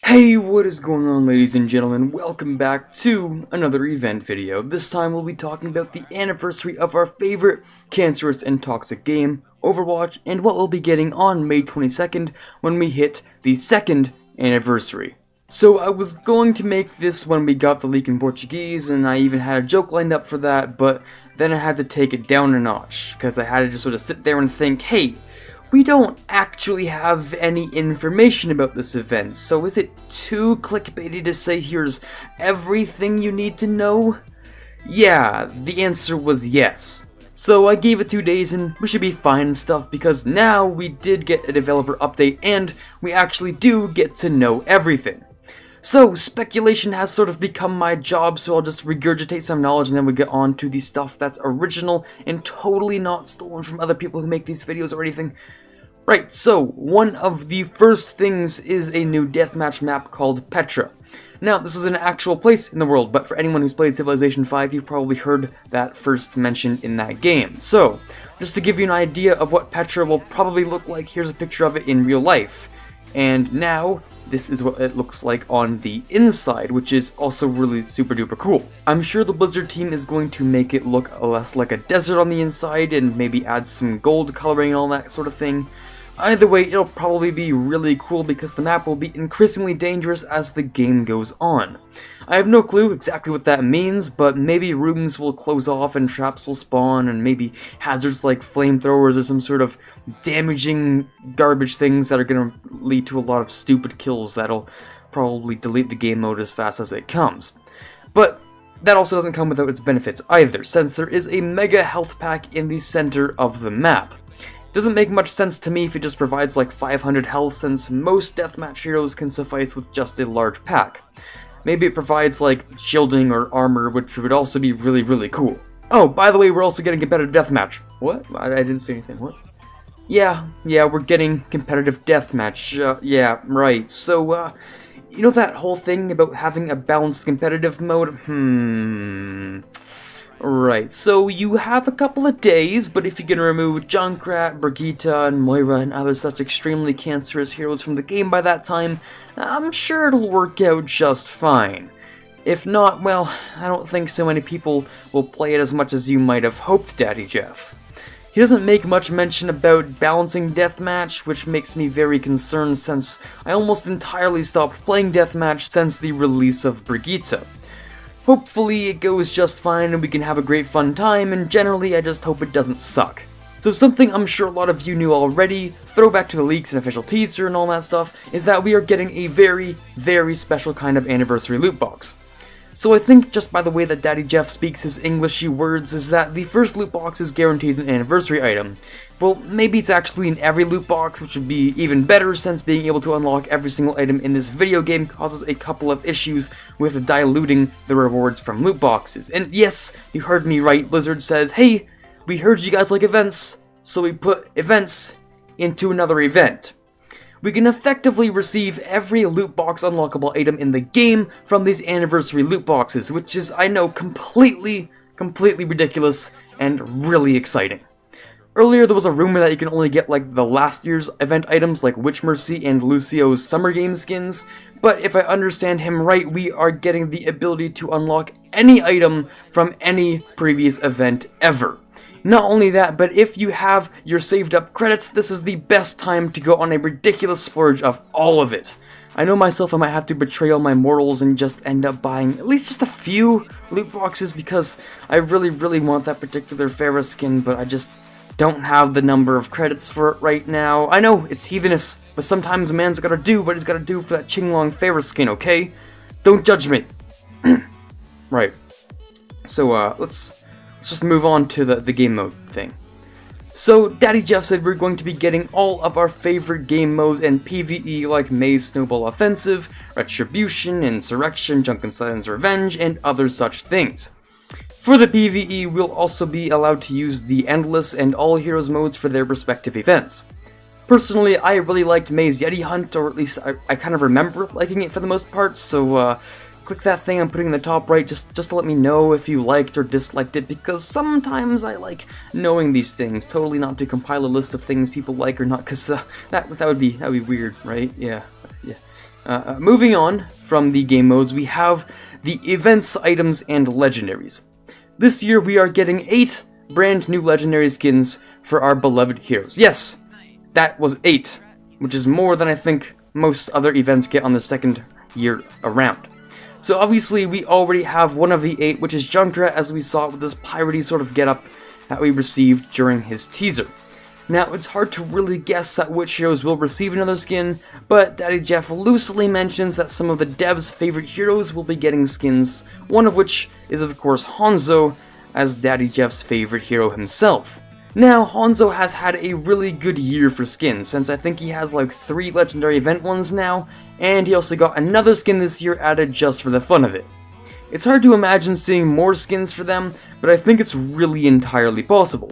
Hey, what is going on, ladies and gentlemen? Welcome back to another event video. This time we'll be talking about the anniversary of our favorite cancerous and toxic game, Overwatch, and what we'll be getting on May 22nd when we hit the second anniversary. So I was going to make this when we got the leak in Portuguese, and I even had a joke lined up for that, but then I had to take it down a notch, because I had to just sort of sit there and think, hey, we don't actually have any information about this event, so is it too clickbaity to say here's everything you need to know? Yeah, the answer was yes. So I gave it 2 days and we should be fine and stuff, because now we did get a developer update and we actually do get to know everything. So, speculation has sort of become my job, so I'll just regurgitate some knowledge and then we get on to the stuff that's original and totally not stolen from other people who make these videos or anything. Right, so, one of the first things is a new deathmatch map called Petra. Now, this is an actual place in the world, but for anyone who's played Civilization 5, you've probably heard that first mentioned in that game. So, just to give you an idea of what Petra will probably look like, here's a picture of it in real life. And now, this is what it looks like on the inside, which is also really super duper cool. I'm sure the Blizzard team is going to make it look less like a desert on the inside and maybe add some gold coloring and all that sort of thing. Either way, it'll probably be really cool because the map will be increasingly dangerous as the game goes on. I have no clue exactly what that means, but maybe rooms will close off and traps will spawn, and maybe hazards like flamethrowers or some sort of damaging garbage things that are going to lead to a lot of stupid kills that'll probably delete the game mode as fast as it comes. But that also doesn't come without its benefits either, since there is a mega health pack in the center of the map. Doesn't make much sense to me if it just provides like 500 health, since most deathmatch heroes can suffice with just a large pack. Maybe it provides like shielding or armor, which would also be really cool. Oh, by the way, we're also getting competitive deathmatch. What? I didn't say anything. What? Yeah, we're getting competitive deathmatch. Yeah, right. So, you know that whole thing about having a balanced competitive mode? Right, so you have a couple of days, but if you can remove Junkrat, Brigitte, and Moira, and other such extremely cancerous heroes from the game by that time, I'm sure it'll work out just fine. If not, well, I don't think so many people will play it as much as you might have hoped, Daddy Jeff. He doesn't make much mention about balancing Deathmatch, which makes me very concerned since I almost entirely stopped playing Deathmatch since the release of Brigitte. Hopefully it goes just fine and we can have a great fun time, and generally I just hope it doesn't suck. So something I'm sure a lot of you knew already, throwback to the leaks and official teaser and all that stuff, is that we are getting a very special kind of anniversary loot box. So I think just by the way that Daddy Jeff speaks his Englishy words is that the first loot box is guaranteed an anniversary item. Well, maybe it's actually in every loot box, which would be even better since being able to unlock every single item in this video game causes a couple of issues with diluting the rewards from loot boxes. And yes, you heard me right, Blizzard says, hey, we heard you guys like events, so we put events into another event. We can effectively receive every loot box unlockable item in the game from these anniversary loot boxes, which is, I know, completely ridiculous and really exciting. Earlier there was a rumor that you can only get like the last year's event items like Witch Mercy and Lucio's Summer Game skins, but if I understand him right, we are getting the ability to unlock any item from any previous event ever. Not only that, but if you have your saved up credits, this is the best time to go on a ridiculous splurge of all of it. I know myself I might have to betray all my morals and just end up buying at least just a few loot boxes because I really want that particular Pharah skin, but I just don't have the number of credits for it right now. I know, it's heathenous, but sometimes a man's gotta do what he's gotta do for that Qinglong Pharah skin, okay? Don't judge me. Right. So, let's just move on to the game mode thing. So, Daddy Jeff said we're going to be getting all of our favorite game modes and PvE like Maze Snowball Offensive, Attribution, Insurrection, Junkenstein's Revenge, and other such things. For the PvE, we'll also be allowed to use the Endless and All Heroes modes for their respective events. Personally, I really liked Maze Yeti Hunt, or at least I kind of remember liking it for the most part, so click that thing I'm putting in the top right just to let me know if you liked or disliked it, because sometimes I like knowing these things, totally not to compile a list of things people like or not, because that would be weird, right? Yeah. Moving on from the game modes, we have the events, items, and legendaries. This year we are getting 8 brand new legendary skins for our beloved heroes. Yes, that was 8, which is more than I think most other events get on the second year around. So obviously we already have one of the 8, which is Junkrat, as we saw with this piratey sort of getup that we received during his teaser. Now, it's hard to really guess at which heroes will receive another skin, but Daddy Jeff loosely mentions that some of the devs' favorite heroes will be getting skins, one of which is of course Hanzo, as Daddy Jeff's favorite hero himself. Now, Hanzo has had a really good year for skins, since I think he has like 3 legendary event ones now, and he also got another skin this year added just for the fun of it. It's hard to imagine seeing more skins for them, but I think it's really entirely possible.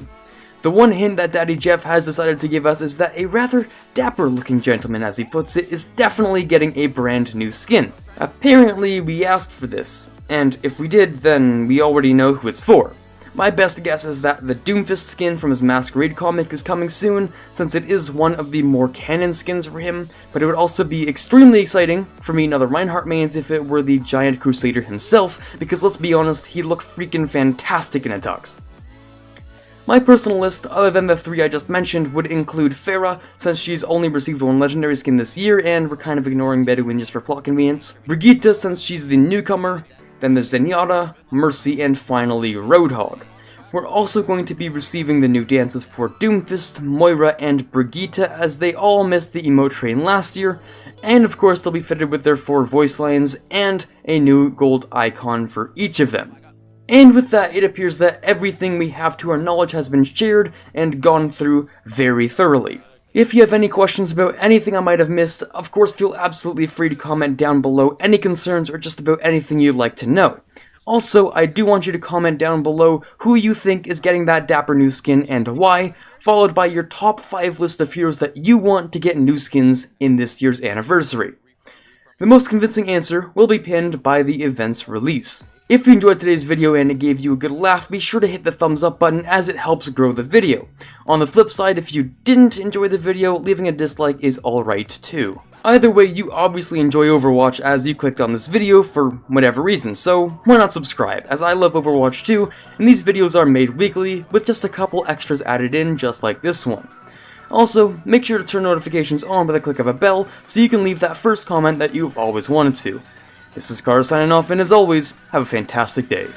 The one hint that Daddy Jeff has decided to give us is that a rather dapper looking gentleman, as he puts it, is definitely getting a brand new skin. Apparently we asked for this, and if we did, then we already know who it's for. My best guess is that the Doomfist skin from his Masquerade comic is coming soon, since it is one of the more canon skins for him, but it would also be extremely exciting for me and other Reinhardt mains if it were the Giant Crusader himself, because let's be honest, he looked freaking fantastic in a tux. My personal list, other than the 3 I just mentioned, would include Pharah, since she's only received 1 legendary skin this year, and we're kind of ignoring Bedouin just for plot convenience. Brigitte, since she's the newcomer. Then there's Zenyatta, Mercy, and finally Roadhog. We're also going to be receiving the new dances for Doomfist, Moira, and Brigitte, as they all missed the emote train last year, and of course they'll be fitted with their 4 voice lines and a new gold icon for each of them. And with that, it appears that everything we have to our knowledge has been shared and gone through very thoroughly. If you have any questions about anything I might have missed, of course feel absolutely free to comment down below any concerns or just about anything you'd like to know. Also, I do want you to comment down below who you think is getting that dapper new skin and why, followed by your top 5 list of heroes that you want to get new skins in this year's anniversary. The most convincing answer will be pinned by the event's release. If you enjoyed today's video and it gave you a good laugh, be sure to hit the thumbs up button as it helps grow the video. On the flip side, if you didn't enjoy the video, leaving a dislike is alright too. Either way, you obviously enjoy Overwatch as you clicked on this video for whatever reason, so why not subscribe, as I love Overwatch too, and these videos are made weekly with just a couple extras added in just like this one. Also, make sure to turn notifications on by the click of a bell so you can leave that first comment that you've always wanted to. This is Car signing off, and as always, have a fantastic day.